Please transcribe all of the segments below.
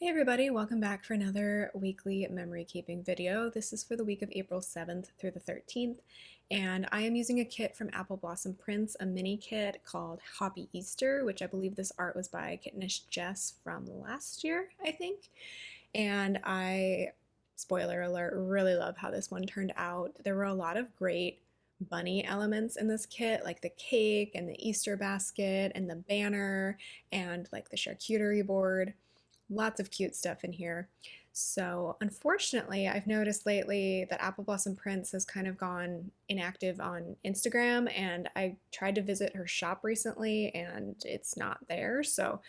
Hey everybody, welcome back for another weekly memory keeping video. This is for the week of April 7th through the 13th, and I am using a kit from Apple Blossom Prints, a mini kit called Happy Easter, which I believe this art was by Kittenish Jess from last year, I think. And spoiler alert, really love how this one turned out. There were a lot of great bunny elements in this kit, like the cake and the Easter basket and the banner and like the charcuterie board. Lots of cute stuff in here. So unfortunately, I've noticed lately that Apple Blossom Prints has kind of gone inactive on Instagram, and I tried to visit her shop recently and it's not there. So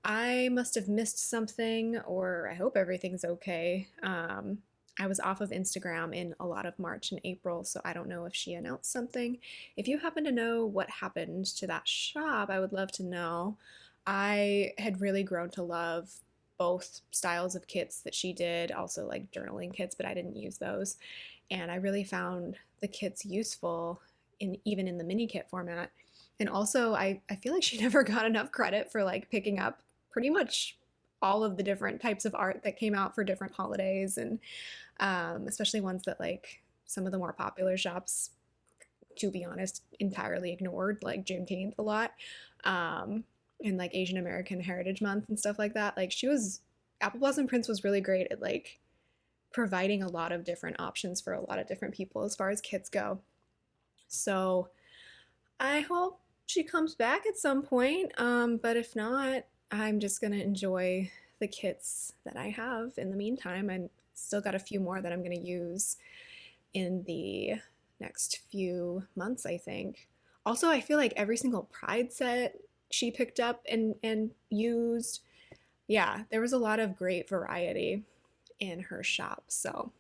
I must have missed something, or I hope everything's okay. I was off of Instagram in a lot of March and April, so I don't know if she announced something. If you happen to know what happened to that shop, I would love to know. I had really grown to love both styles of kits that she did, also like journaling kits, but I didn't use those. And I really found the kits useful even in the mini kit format. And also I feel like she never got enough credit for like picking up pretty much all of the different types of art that came out for different holidays, and especially ones that like some of the more popular shops, to be honest, entirely ignored, like Juneteenth a lot. And like Asian American Heritage Month and stuff like that. Apple Blossom Prince was really great at like providing a lot of different options for a lot of different people as far as kits go. So I hope she comes back at some point. But if not, I'm just gonna enjoy the kits that I have in the meantime. I'm still got a few more that I'm gonna use in the next few months, I think. Also, I feel like every single Pride set she picked up and used. Yeah, there was a lot of great variety in her shop, so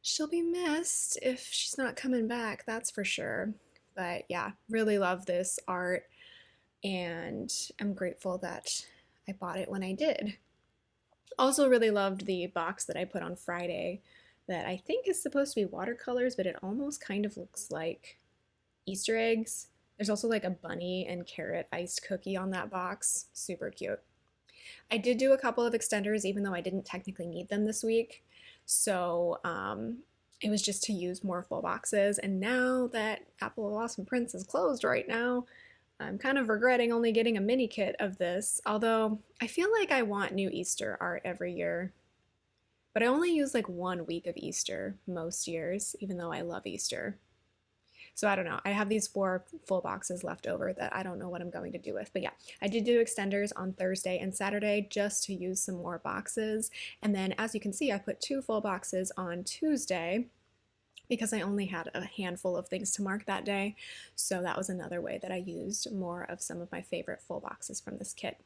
she'll be missed if she's not coming back, that's for sure. But yeah, really love this art, and I'm grateful that I bought it when I did. Also really loved the box that I put on Friday that I think is supposed to be watercolors, but it almost kind of looks like Easter eggs. There's also like a bunny and carrot iced cookie on that box. Super cute. I did do a couple of extenders, even though I didn't technically need them this week. So it was just to use more full boxes. And now that Apple Blossom Prince is closed right now, I'm kind of regretting only getting a mini kit of this. Although I feel like I want new Easter art every year. But I only use like 1 week of Easter most years, even though I love Easter. So I don't know. I have these 4 full boxes left over that I don't know what I'm going to do with. But yeah, I did do extenders on Thursday and Saturday just to use some more boxes. And then as you can see, I put 2 full boxes on Tuesday because I only had a handful of things to mark that day. So that was another way that I used more of some of my favorite full boxes from this kit.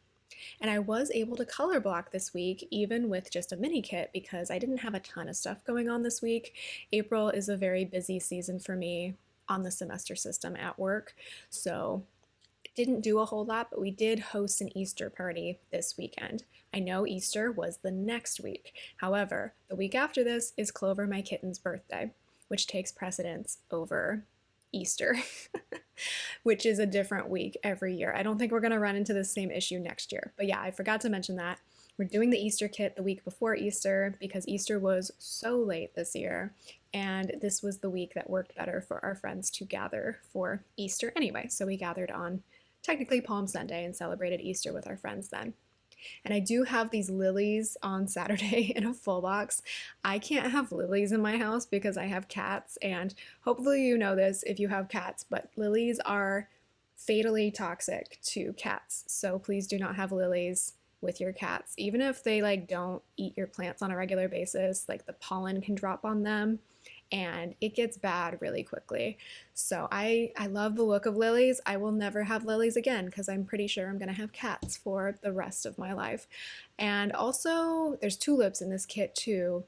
And I was able to color block this week, even with just a mini kit, because I didn't have a ton of stuff going on this week. April is a very busy season for me on the semester system at work, so didn't do a whole lot, but we did host an Easter party this weekend. I know Easter was the next week. However, the week after this is Clover, my kitten's birthday, which takes precedence over Easter, which is a different week every year. I don't think we're going to run into the same issue next year. But yeah, I forgot to mention that. We're doing the Easter kit the week before Easter because Easter was so late this year, and this was the week that worked better for our friends to gather for Easter anyway. So we gathered on technically Palm Sunday and celebrated Easter with our friends then. And I do have these lilies on Saturday in a full box. I can't have lilies in my house because I have cats, and hopefully you know this if you have cats, but lilies are fatally toxic to cats. So please do not have lilies with your cats. Even if they like don't eat your plants on a regular basis, like the pollen can drop on them and it gets bad really quickly. So I love the look of lilies. I will never have lilies again because I'm pretty sure I'm gonna have cats for the rest of my life. And also there's tulips in this kit too.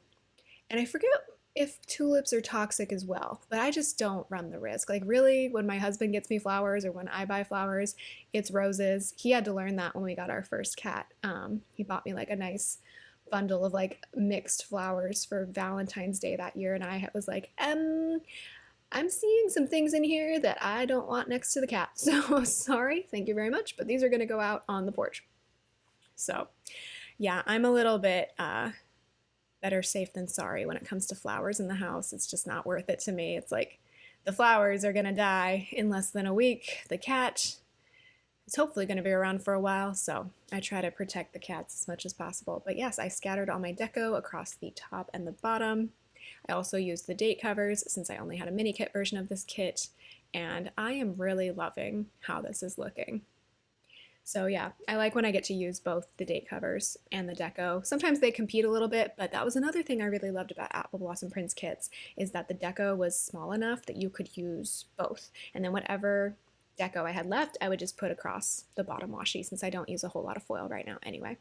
And I forget if tulips are toxic as well, but I just don't run the risk. Like really, when my husband gets me flowers or when I buy flowers, it's roses. He had to learn that when we got our first cat. He bought me like a nice bundle of like mixed flowers for Valentine's Day that year, and I was like, I'm seeing some things in here that I don't want next to the cat. So sorry, thank you very much, but these are gonna go out on the porch. So Yeah, I'm a little bit better safe than sorry when it comes to flowers in the house. It's just not worth it to me. It's like the flowers are gonna die in less than a week. The cat is hopefully gonna be around for a while, so I try to protect the cats as much as possible. But yes, I scattered all my deco across the top and the bottom. I also used the date covers since I only had a mini kit version of this kit, and I am really loving how this is looking. So yeah, I like when I get to use both the date covers and the deco. Sometimes they compete a little bit, but that was another thing I really loved about Apple Blossom Prints kits is that the deco was small enough that you could use both. And then whatever deco I had left, I would just put across the bottom washi since I don't use a whole lot of foil right now anyway.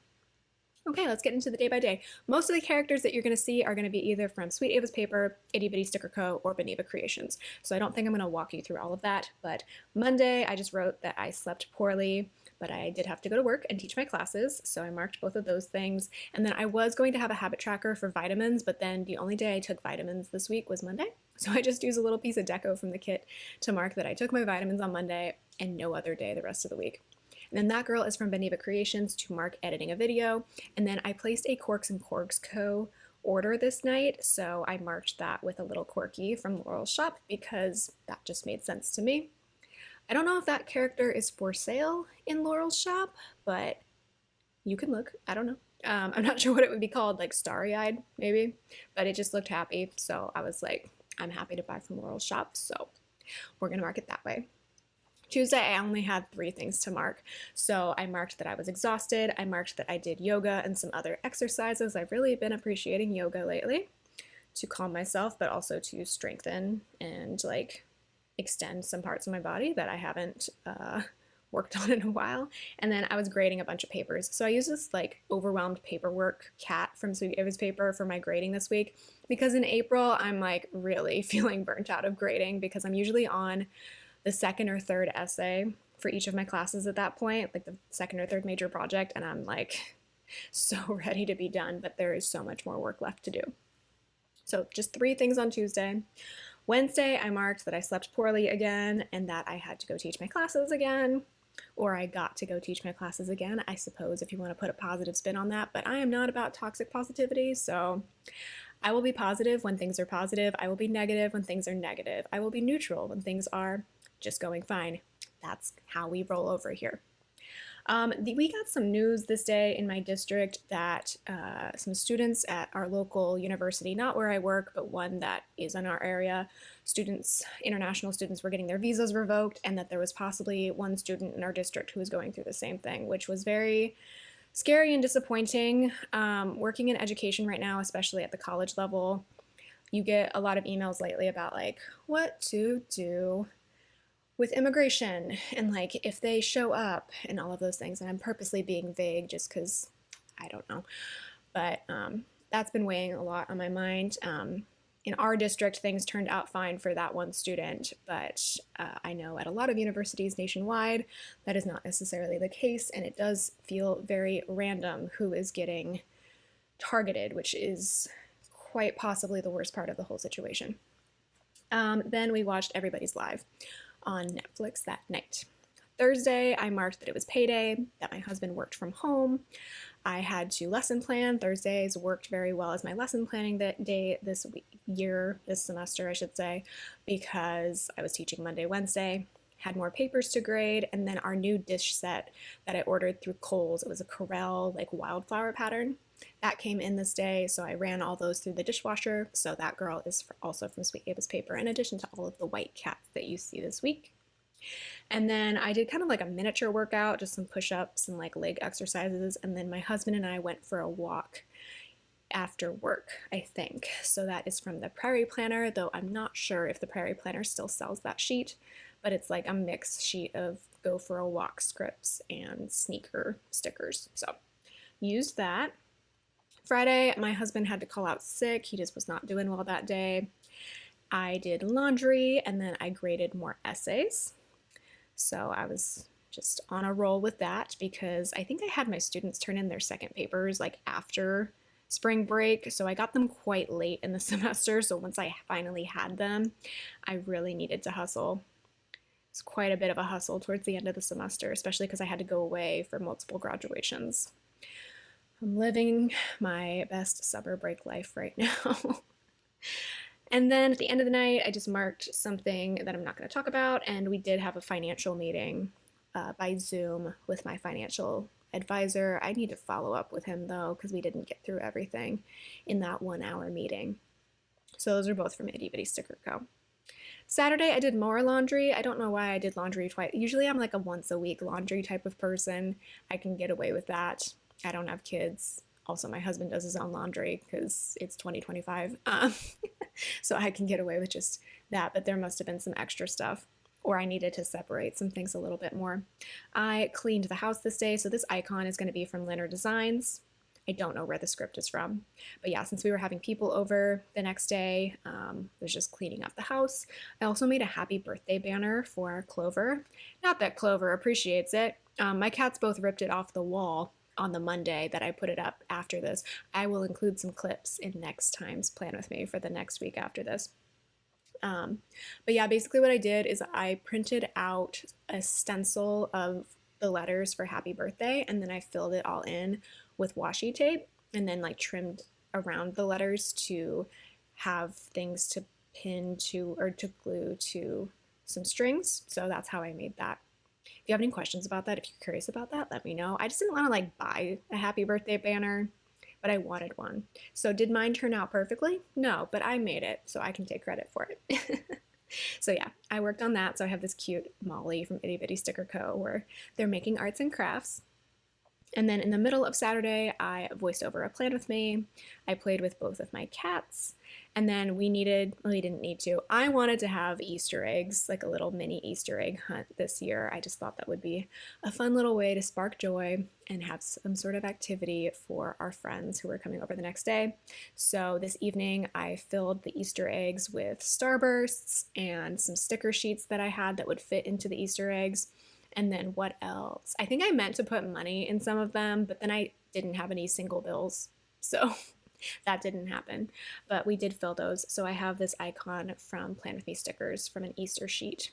Okay, let's get into the day by day. Most of the characters that you're going to see are going to be either from Sweet Ava's Paper, Itty Bitty Sticker Co., or Beneva Creations. So I don't think I'm going to walk you through all of that, but Monday I just wrote that I slept poorly, but I did have to go to work and teach my classes, so I marked both of those things. And then I was going to have a habit tracker for vitamins, but then the only day I took vitamins this week was Monday. So I just used a little piece of deco from the kit to mark that I took my vitamins on Monday and no other day the rest of the week. And then that girl is from Beneva Creations to mark editing a video. And then I placed a Corks and Corks Co. order this night, so I marked that with a little Corky from Laurel's shop because that just made sense to me. I don't know if that character is for sale in Laurel's shop, but you can look. I don't know. I'm not sure what it would be called, like Starry-Eyed maybe, but it just looked happy, so I was like, I'm happy to buy from Laurel's shop, so we're gonna mark it that way. Tuesday, I only had 3 things to mark. So I marked that I was exhausted. I marked that I did yoga and some other exercises. I've really been appreciating yoga lately to calm myself, but also to strengthen and like extend some parts of my body that I haven't worked on in a while. And then I was grading a bunch of papers. So I used this like overwhelmed paperwork cat from Sweet Ava's Paper for my grading this week because in April, I'm like really feeling burnt out of grading because I'm usually on the second or third essay for each of my classes at that point, like the second or third major project, and I'm like so ready to be done, but there is so much more work left to do. So just 3 things on Tuesday. Wednesday, I marked that I slept poorly again and that I had to go teach my classes again, or I got to go teach my classes again, I suppose, if you want to put a positive spin on that, but I am not about toxic positivity, so I will be positive when things are positive. I will be negative when things are negative. I will be neutral when things are just going fine. That's how we roll over here. We got some news this day in my district that some students at our local university, not where I work, but one that is in our area, international students were getting their visas revoked, and that there was possibly one student in our district who was going through the same thing, which was very scary and disappointing. Working in education right now, especially at the college level, you get a lot of emails lately about like what to do with immigration and like if they show up and all of those things. And I'm purposely being vague just because I don't know. But that's been weighing a lot on my mind. In our district, things turned out fine for that one student, but I know at a lot of universities nationwide, that is not necessarily the case, and it does feel very random who is getting targeted, which is quite possibly the worst part of the whole situation. Then we watched Everybody's Live on Netflix that night. Thursday, I marked that it was payday, that my husband worked from home. I had to lesson plan. Thursdays worked very well as my lesson planning day this semester, I should say, because I was teaching Monday, Wednesday, had more papers to grade, and then our new dish set that I ordered through Kohl's, it was a Corel like wildflower pattern. That came in this day, so I ran all those through the dishwasher. So that girl is also from Sweet Ava's Paper, in addition to all of the white cats that you see this week. And then I did kind of like a miniature workout, just some push-ups and like leg exercises. And then my husband and I went for a walk after work, I think. So that is from the Prairie Planner, though I'm not sure if the Prairie Planner still sells that sheet, but it's like a mixed sheet of go for a walk scripts and sneaker stickers. So used that. Friday, my husband had to call out sick. He just was not doing well that day. I did laundry and then I graded more essays. So I was just on a roll with that because I think I had my students turn in their second papers like after spring break. So I got them quite late in the semester. So once I finally had them, I really needed to hustle. It's quite a bit of a hustle towards the end of the semester, especially because I had to go away for multiple graduations. I'm living my best summer break life right now. And then at the end of the night, I just marked something that I'm not going to talk about, and we did have a financial meeting by Zoom with my financial advisor. I need to follow up with him though, because we didn't get through everything in that 1 hour meeting. So those are both from Itty Bitty Sticker Co. Saturday, I did more laundry. I don't know why I did laundry twice. Usually, I'm like a once a week laundry type of person. I can get away with that. I don't have kids. Also, my husband does his own laundry because it's 2025. So I can get away with just that. But there must have been some extra stuff, or I needed to separate some things a little bit more. I cleaned the house this day. So this icon is going to be from Linner Designs. I don't know where the script is from. But yeah, since we were having people over the next day, was just cleaning up the house. I also made a happy birthday banner for Clover. Not that Clover appreciates it. My cats both ripped it off the wall on the Monday that I put it up after this. I will include some clips in next time's Plan With Me for the next week after this. But yeah, basically what I did is I printed out a stencil of the letters for happy birthday, and then I filled it all in with washi tape and then like trimmed around the letters to have things to pin to or to glue to some strings. So that's how I made that. If you have any questions about that, if you're curious about that, let me know. I just didn't want to like buy a happy birthday banner, but I wanted one. So did mine turn out perfectly? No, but I made it, so I can take credit for it. So yeah, I worked on that. So I have this cute Molly from Itty Bitty Sticker Co. where they're making arts and crafts. And then in the middle of Saturday, I voiced over a Plan With Me. I played with both of my cats. And then we didn't need to. I wanted to have Easter eggs, like a little mini Easter egg hunt this year. I just thought that would be a fun little way to spark joy and have some sort of activity for our friends who were coming over the next day. So this evening, I filled the Easter eggs with starbursts and some sticker sheets that I had that would fit into the Easter eggs. And then what else? I think I meant to put money in some of them, but then I didn't have any single bills. So that didn't happen. But we did fill those. So I have this icon from Plan With Me stickers from an Easter sheet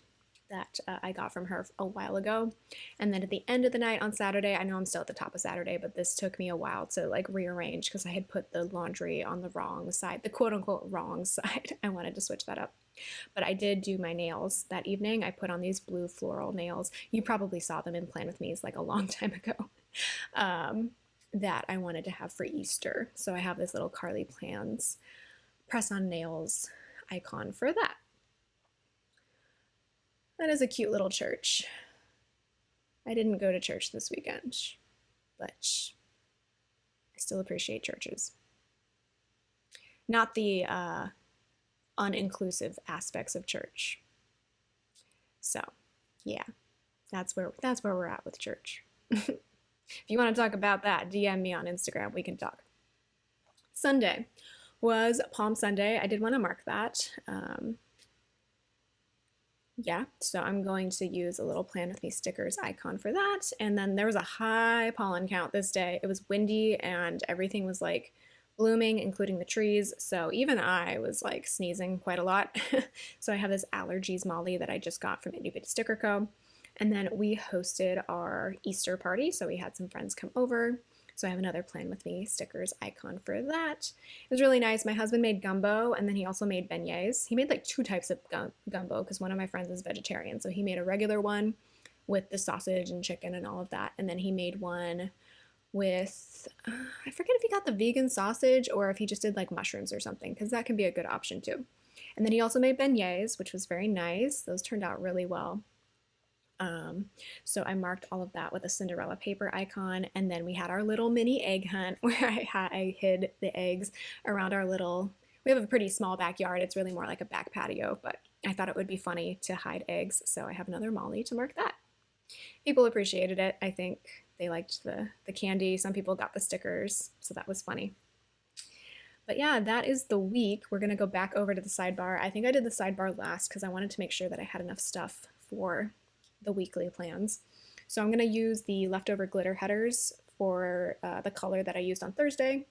that I got from her a while ago. And then at the end of the night on Saturday, I know I'm still at the top of Saturday, but this took me a while to like rearrange because I had put the laundry on the wrong side, the quote unquote wrong side. I wanted to switch that up. But I did do my nails that evening. I put on these blue floral nails. You probably saw them in Plan With Me like a long time ago. That I wanted to have for Easter. So I have this little Carly Plans press on nails icon for that. That is a cute little church. I didn't go to church this weekend, but I still appreciate churches. Not the uninclusive aspects of church. So, yeah, that's where we're at with church. If you want to talk about that, DM me on Instagram. We can talk. Sunday was Palm Sunday. I did want to mark that. Yeah, so I'm going to use a little Plan With Me stickers icon for that. And then there was a high pollen count this day. It was windy and everything was like blooming, including the trees. So even I was like sneezing quite a lot. So I have this allergies Molly that I just got from Itty Bitty Sticker Co. And then we hosted our Easter party. So we had some friends come over. So I have another Plan With Me stickers icon for that. It was really nice. My husband made gumbo and then he also made beignets. He made like 2 types of gumbo because one of my friends is vegetarian. So he made a regular one with the sausage and chicken and all of that. And then he made one with, I forget if he got the vegan sausage or if he just did like mushrooms or something, because that can be a good option too. And then he also made beignets, which was very nice. Those turned out really well. So I marked all of that with a Cinderella paper icon, and then we had our little mini egg hunt where I hid the eggs around our little, we have a pretty small backyard. It's really more like a back patio, but I thought it would be funny to hide eggs, so I have another Molly to mark that. People appreciated it. I think they liked the candy. Some people got the stickers, so that was funny. But yeah, that is the week. We're going to go back over to the sidebar. I think I did the sidebar last because I wanted to make sure that I had enough stuff for the weekly plans. So I'm going to use the leftover glitter headers for the color that I used on Thursday.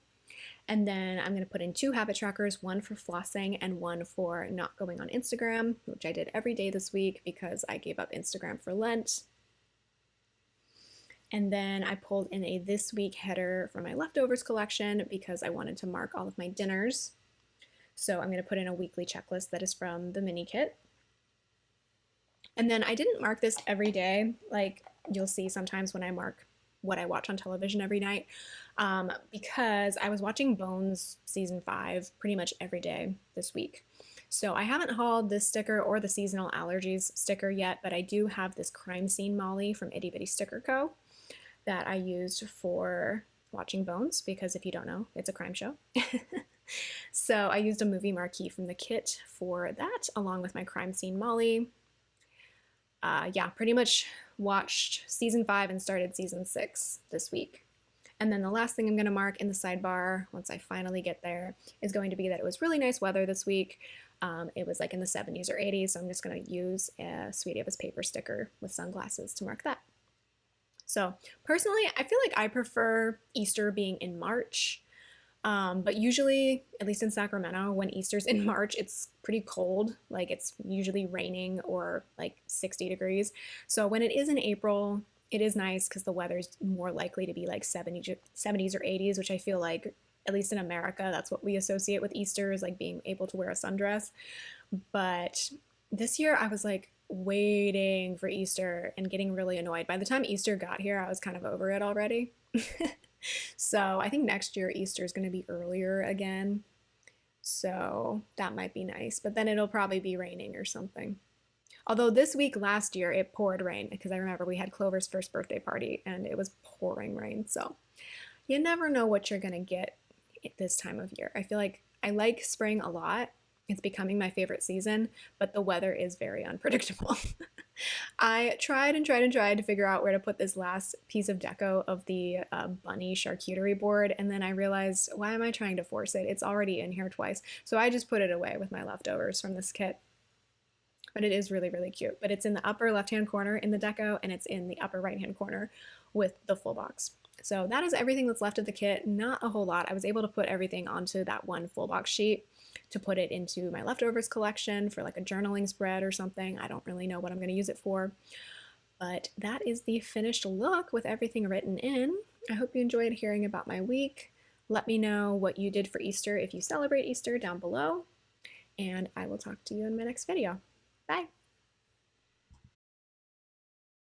And then I'm going to put in 2 habit trackers, one for flossing and one for not going on Instagram, which I did every day this week because I gave up Instagram for Lent. And then I pulled in a this week header for my leftovers collection because I wanted to mark all of my dinners. So I'm going to put in a weekly checklist that is from the mini kit. And then I didn't mark this every day, like you'll see sometimes when I mark what I watch on television every night, because I was watching Bones season 5 pretty much every day this week. So I haven't hauled this sticker or the seasonal allergies sticker yet, but I do have this crime scene Molly from Itty Bitty Sticker Co. that I used for watching Bones, because if you don't know, it's a crime show. So I used a movie marquee from the kit for that, along with my crime scene Molly. Yeah, pretty much watched season 5 and started season 6 this week. And then the last thing I'm going to mark in the sidebar, once I finally get there, is going to be that it was really nice weather this week. It was like in the 70s or 80s, so I'm just going to use a Sweetie Eva's paper sticker with sunglasses to mark that. So personally, I feel like I prefer Easter being in March. But usually, at least in Sacramento, when Easter's in March, it's pretty cold. Like it's usually raining or like 60 degrees. So when it is in April, it is nice because the weather's more likely to be like 70s or 80s, which I feel like, at least in America, that's what we associate with Easter, is like being able to wear a sundress. But this year I was like waiting for Easter and getting really annoyed. By the time Easter got here, I was kind of over it already. So I think next year Easter is going to be earlier again. So that might be nice, but then it'll probably be raining or something. Although this week last year it poured rain, because I remember we had Clover's first birthday party and it was pouring rain. So you never know what you're going to get at this time of year. I feel like I like spring a lot. It's becoming my favorite season, but the weather is very unpredictable. I tried and tried and tried to figure out where to put this last piece of deco of the bunny charcuterie board, and then I realized, why am I trying to force it? It's already in here twice. So I just put it away with my leftovers from this kit. But it is really, really cute. But it's in the upper left-hand corner in the deco, and it's in the upper right-hand corner with the full box. So that is everything that's left of the kit. Not a whole lot. I was able to put everything onto that one full box sheet to put it into my leftovers collection for like a journaling spread or something. I don't really know what I'm going to use it for. But that is the finished look with everything written in. I hope you enjoyed hearing about my week. Let me know what you did for Easter if you celebrate Easter down below. And I will talk to you in my next video. Bye!